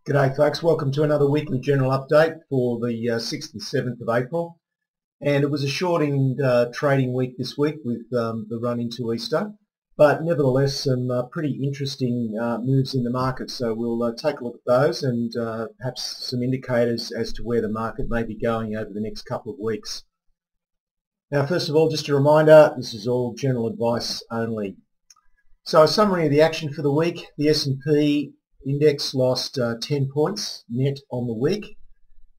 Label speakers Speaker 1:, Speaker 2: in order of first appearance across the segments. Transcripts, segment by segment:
Speaker 1: G'day folks, welcome to another weekly general update for the 6th and 7th of April. And it was a shortened trading week this week with the run into Easter, but nevertheless some pretty interesting moves in the market. So we'll take a look at those and perhaps some indicators as to where the market may be going over the next couple of weeks. Now first of all, just a reminder, this is all general advice only. So a summary of the action for the week: the S&P index lost 10 points net on the week,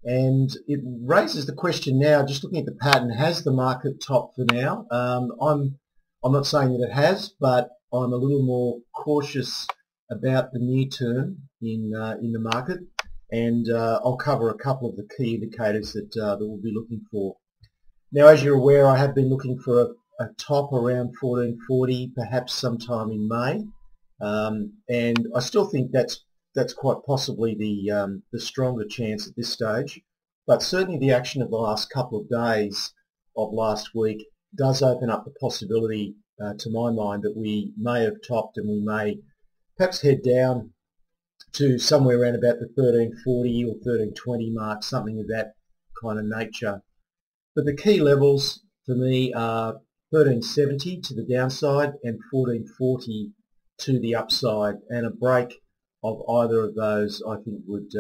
Speaker 1: and it raises the question now, just looking at the pattern, has the market topped for now? I'm not saying that it has, but I'm a little more cautious about the near term in the market, and I'll cover a couple of the key indicators that we'll be looking for. Now, as you're aware, I have been looking for a top around 1440, perhaps sometime in May. And I still think that's quite possibly the stronger chance at this stage. But certainly the action of the last couple of days of last week does open up the possibility, to my mind, that we may have topped and we may perhaps head down to somewhere around about the 1340 or 1320 mark, something of that kind of nature. But the key levels for me are 1370 to the downside and 1440 to the upside, and a break of either of those I think would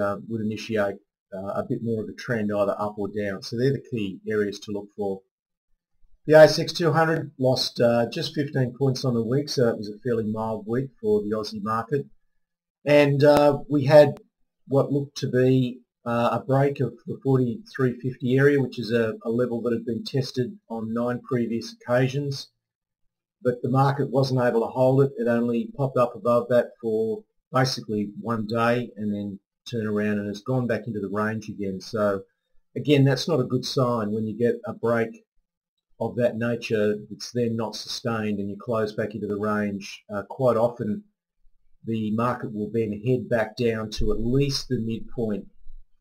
Speaker 1: initiate a bit more of a trend either up or down. So they're the key areas to look for. The ASX 200 lost just 15 points on the week, so it was a fairly mild week for the Aussie market. And we had what looked to be a break of the 43.50 area, which is a level that had been tested on 9 previous occasions. But the market wasn't able to hold it. It only popped up above that for basically one day and then turned around and has gone back into the range again. So again, that's not a good sign when you get a break of that nature that's then not sustained and you close back into the range. Quite often the market will then head back down to at least the midpoint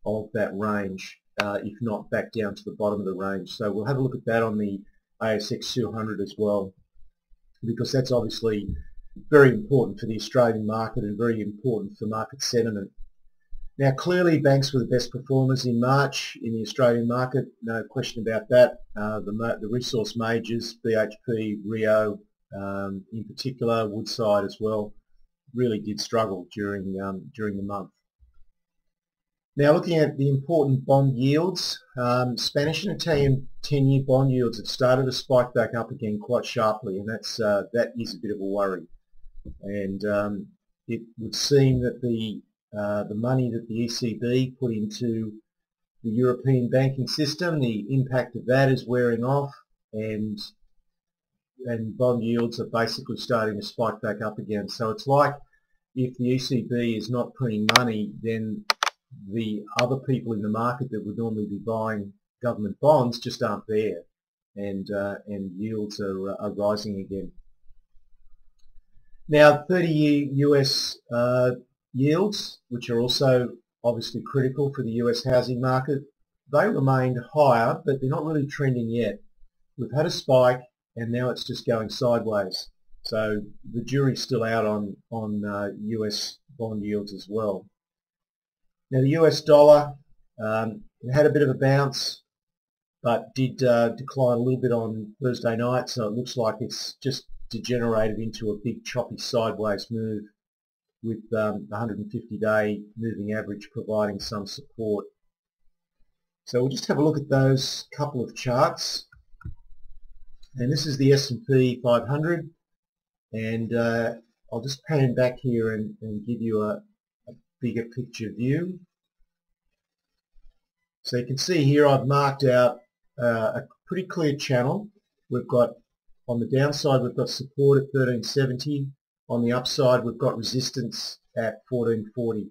Speaker 1: of that range, if not back down to the bottom of the range. So we'll have a look at that on the ASX 200 as well, because that's obviously very important for the Australian market and very important for market sentiment. Now clearly banks were the best performers in March in the Australian market, no question about that. The resource majors, BHP, Rio in particular, Woodside as well, really did struggle during the month. Now looking at the important bond yields, Spanish and Italian 10-year bond yields have started to spike back up again quite sharply, and that is a bit of a worry. And it would seem that the money that the ECB put into the European banking system, the impact of that is wearing off, and bond yields are basically starting to spike back up again. So it's like if the ECB is not printing money, then the other people in the market that would normally be buying government bonds just aren't there, and yields are rising again. Now 30-year US yields, which are also obviously critical for the US housing market, they remained higher, but they're not really trending yet. We've had a spike and now it's just going sideways. So the jury's still out on US bond yields as well. Now the US dollar it had a bit of a bounce, but did decline a little bit on Thursday night, so it looks like it's just degenerated into a big choppy sideways move, with the 150-day moving average providing some support. So we'll just have a look at those couple of charts. And this is the S&P 500, and I'll just pan back here and give you a bigger picture view. So you can see here I've marked out a pretty clear channel. We've got, on the downside, we've got support at 1370. On the upside, we've got resistance at 1440.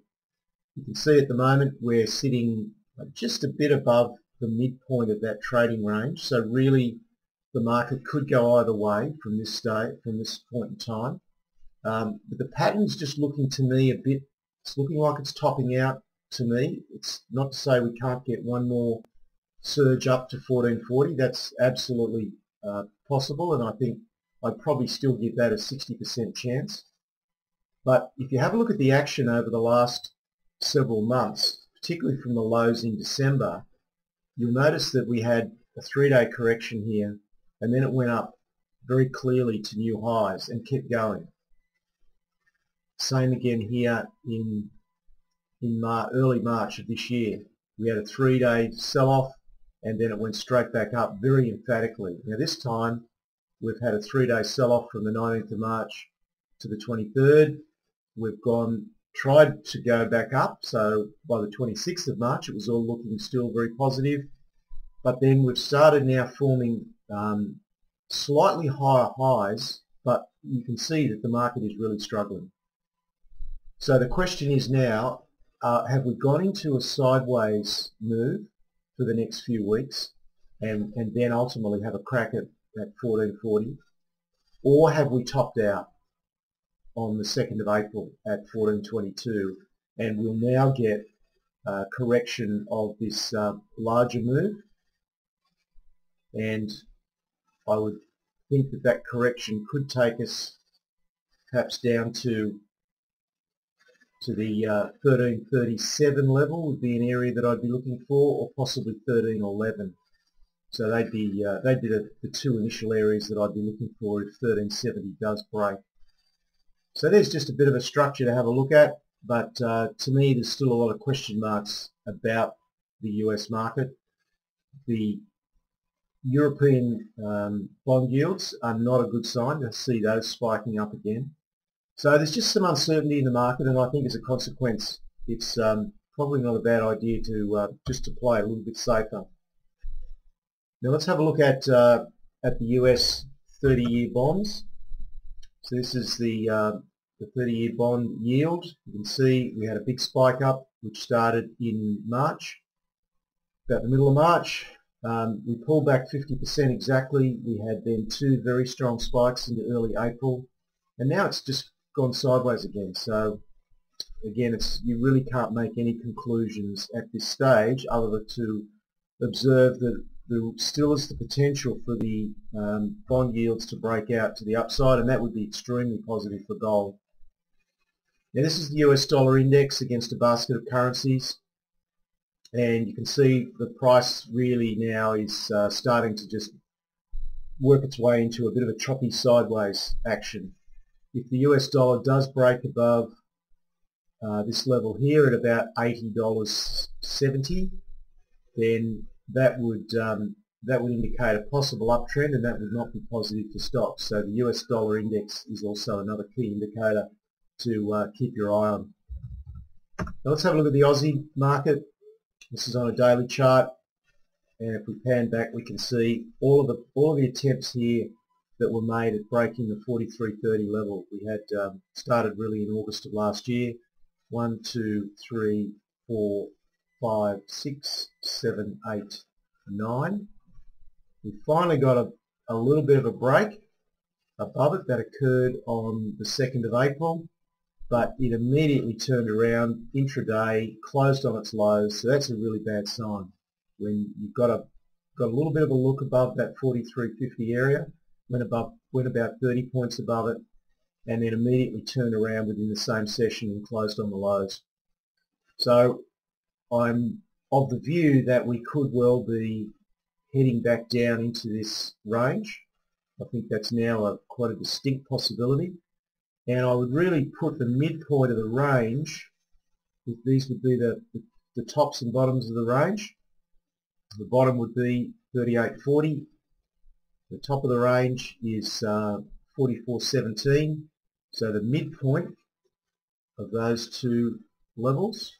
Speaker 1: You can see at the moment we're sitting just a bit above the midpoint of that trading range. So really the market could go either way from this point in time. But the pattern's just looking to me it's looking like it's topping out to me. It's not to say we can't get one more surge up to 1440. That's absolutely possible, and I think I'd probably still give that a 60% chance. But if you have a look at the action over the last several months, particularly from the lows in December, you'll notice that we had a 3-day correction here, and then it went up very clearly to new highs and kept going. Same again here in early March of this year. We had a 3-day sell-off, and then it went straight back up very emphatically. Now this time we've had a 3-day sell-off from the 19th of March to the 23rd. We've tried to go back up, so by the 26th of March it was all looking still very positive, but then we've started now forming slightly higher highs, but you can see that the market is really struggling. So the question is now, have we gone into a sideways move for the next few weeks and then ultimately have a crack at 1440, or have we topped out on the 2nd of April at 1422 and we'll now get a correction of this larger move? And I would think that correction could take us perhaps down to the 1337 level would be an area that I'd be looking for, or possibly 1311. So they'd be the two initial areas that I'd be looking for if 1370 does break. So there's just a bit of a structure to have a look at, but to me there's still a lot of question marks about the US market. The European bond yields are not a good sign to see those spiking up again. So there's just some uncertainty in the market, and I think as a consequence it's probably not a bad idea to just to play a little bit safer. Now let's have a look at the US 30-year bonds. So this is the 30-year bond yield. You can see we had a big spike up which started in March, about the middle of March. We pulled back 50% exactly. We had then two very strong spikes into early April, and now it's just gone sideways again. So again, you really can't make any conclusions at this stage other than to observe that there still is the potential for the bond yields to break out to the upside, and that would be extremely positive for gold. Now this is the US dollar index against a basket of currencies, and you can see the price really now is starting to just work its way into a bit of a choppy sideways action. If the US dollar does break above this level here at about $80.70, then that would indicate a possible uptrend, and that would not be positive for stocks. So the US dollar index is also another key indicator to keep your eye on. Now let's have a look at the Aussie market. This is on a daily chart, and if we pan back we can see all of the attempts here that were made at breaking the 43.30 level. We had started really in August of last year. 1, 2, 3, 4, 5, 6, 7, 8, 9. We finally got a little bit of a break above it that occurred on the 2nd of April, but it immediately turned around intraday, closed on its lows, so that's a really bad sign. When you've got a little bit of a look above that 43.50 area, went about 30 points above it, and then immediately turned around within the same session and closed on the lows. So I'm of the view that we could well be heading back down into this range. I think that's now quite a distinct possibility, and I would really put the midpoint of the range, if these would be the tops and bottoms of the range. The bottom would be 38.40. The top of the range is 44.17. So the midpoint of those two levels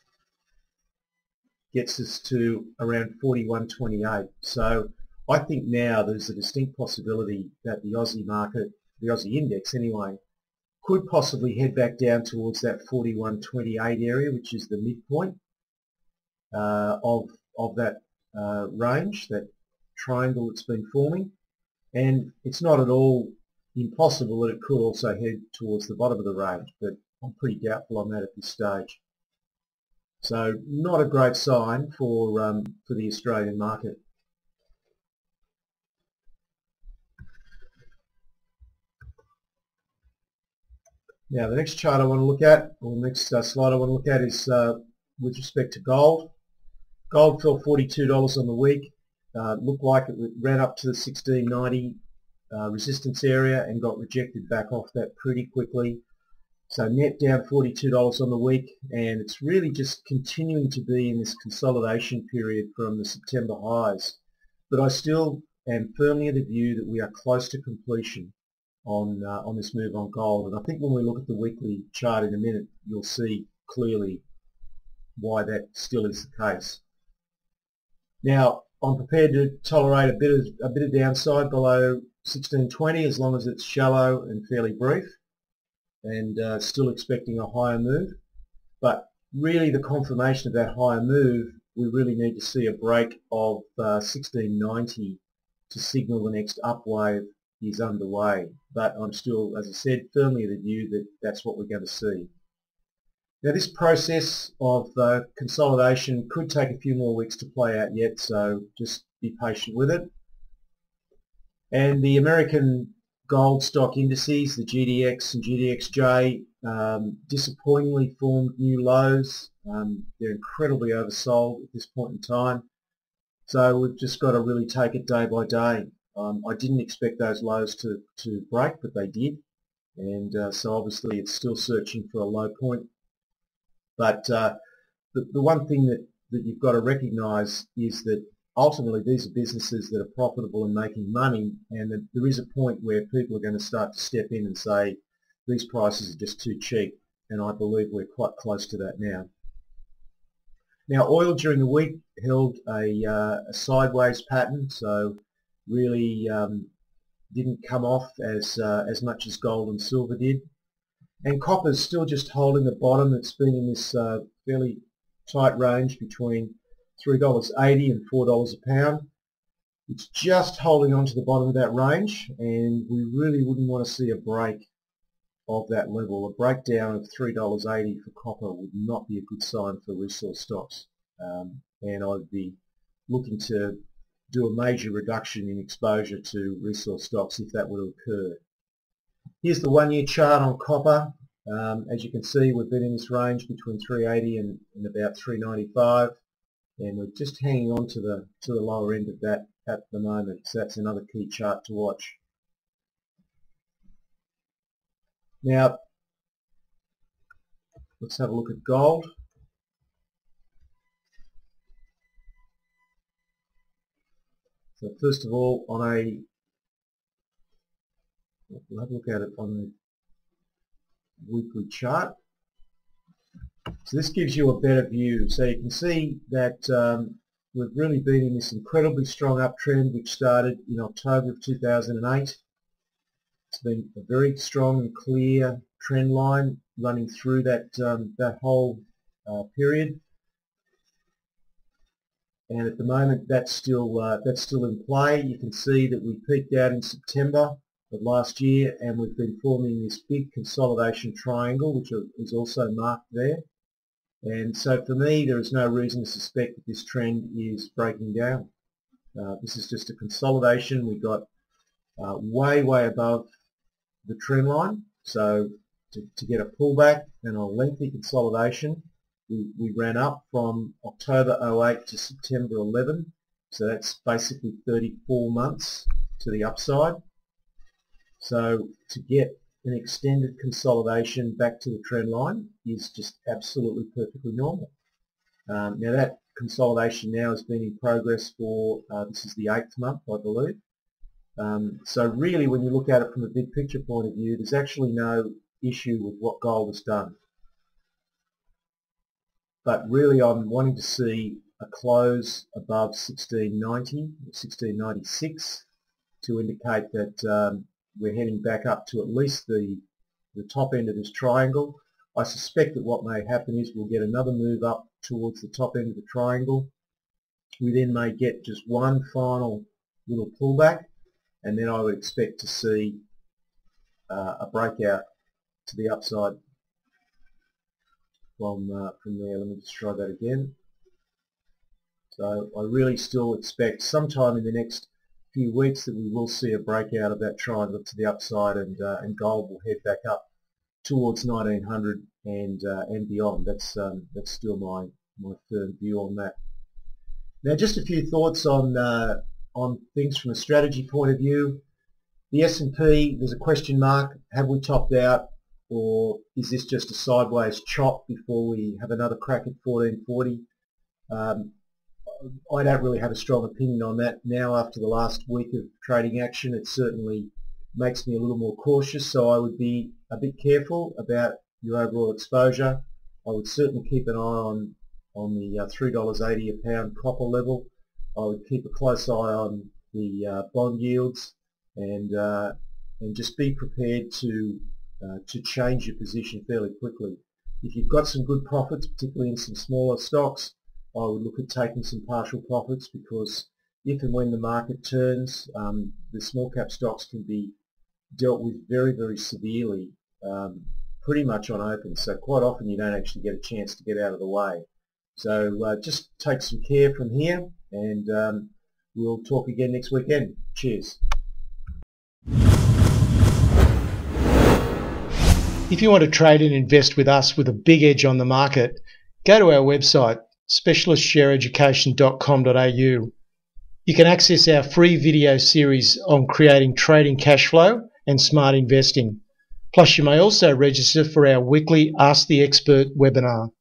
Speaker 1: gets us to around 41.28. So I think now there's a distinct possibility that the Aussie market, the Aussie index anyway, could possibly head back down towards that 41.28 area, which is the midpoint of that range, that triangle that's been forming. And it's not at all impossible that it could also head towards the bottom of the range, but I'm pretty doubtful on that at this stage. So not a great sign for the Australian market. Now the next chart I want to look at, or the next slide I want to look at, is with respect to gold. Gold fell $42 on the week. Looked like it ran up to the 1690 resistance area and got rejected back off that pretty quickly. So net down $42 on the week, and it's really just continuing to be in this consolidation period from the September highs. But I still am firmly of the view that we are close to completion on this move on gold. And I think when we look at the weekly chart in a minute, you'll see clearly why that still is the case. Now, I'm prepared to tolerate a bit of downside below 1620 as long as it's shallow and fairly brief, and still expecting a higher move. But really the confirmation of that higher move, we really need to see a break of 1690 to signal the next up wave is underway. But I'm still, as I said, firmly of the view that that's what we're going to see. Now this process of consolidation could take a few more weeks to play out yet, so just be patient with it. And the American gold stock indices, the GDX and GDXJ, disappointingly formed new lows. They're incredibly oversold at this point in time. So we've just got to really take it day by day. I didn't expect those lows to break, but they did. And so obviously it's still searching for a low point. But the one thing that you've got to recognise is that ultimately these are businesses that are profitable and making money, and that there is a point where people are going to start to step in and say these prices are just too cheap, and I believe we're quite close to that now. Now oil during the week held a sideways pattern, so really didn't come off as much as gold and silver did. And copper's still just holding the bottom. It's been in this fairly tight range between $3.80 and $4 a pound. It's just holding on to the bottom of that range, and we really wouldn't want to see a break of that level. A breakdown of $3.80 for copper would not be a good sign for resource stocks, and I'd be looking to do a major reduction in exposure to resource stocks if that were to occur. Here's the one-year chart on copper. As you can see, we've been in this range between 380 and about 395, and we're just hanging on to the lower end of that at the moment. So that's another key chart to watch. Now, let's have a look at gold. So first of all, we'll have a look at it on the weekly chart. So this gives you a better view. So you can see that we've really been in this incredibly strong uptrend which started in October of 2008. It's been a very strong and clear trend line running through that whole period. And at the moment that's still in play. You can see that we peaked out in September of last year, and we've been forming this big consolidation triangle, which is also marked there. And so for me, there is no reason to suspect that this trend is breaking down. This is just a consolidation. We got way above the trend line. So to get a pullback and a lengthy consolidation, we ran up from October 08 to September 11. So that's basically 34 months to the upside. So to get an extended consolidation back to the trend line is just absolutely perfectly normal. Now that consolidation now has been in progress for, this is the 8th month I believe. So really when you look at it from a big picture point of view, there's actually no issue with what gold has done. But really I'm wanting to see a close above 1690 or 1696 to indicate that we're heading back up to at least the top end of this triangle. I suspect that what may happen is we'll get another move up towards the top end of the triangle. We then may get just one final little pullback, and then I would expect to see a breakout to the upside from there. Let me just try that again. So I really still expect sometime in the next few weeks that we will see a breakout of that triangle to the upside, and gold will head back up towards 1900 and beyond. That's still my firm view on that. Now, just a few thoughts on things from a strategy point of view. The S&P, there's a question mark. Have we topped out, or is this just a sideways chop before we have another crack at 1440? I don't really have a strong opinion on that now. After the last week of trading action, it certainly makes me a little more cautious, so I would be a bit careful about your overall exposure. I would certainly keep an eye on the $3.80 a pound copper level. I would keep a close eye on the bond yields, and just be prepared to change your position fairly quickly. If you've got some good profits, particularly in some smaller stocks, I would look at taking some partial profits, because if and when the market turns, the small cap stocks can be dealt with very, very severely, pretty much on open. So quite often you don't actually get a chance to get out of the way. So just take some care from here, and we'll talk again next weekend. Cheers.
Speaker 2: If you want to trade and invest with us with a big edge on the market, go to our website, specialistshareeducation.com.au. You can access our free video series on creating trading cash flow and smart investing. Plus, you may also register for our weekly Ask the Expert webinar.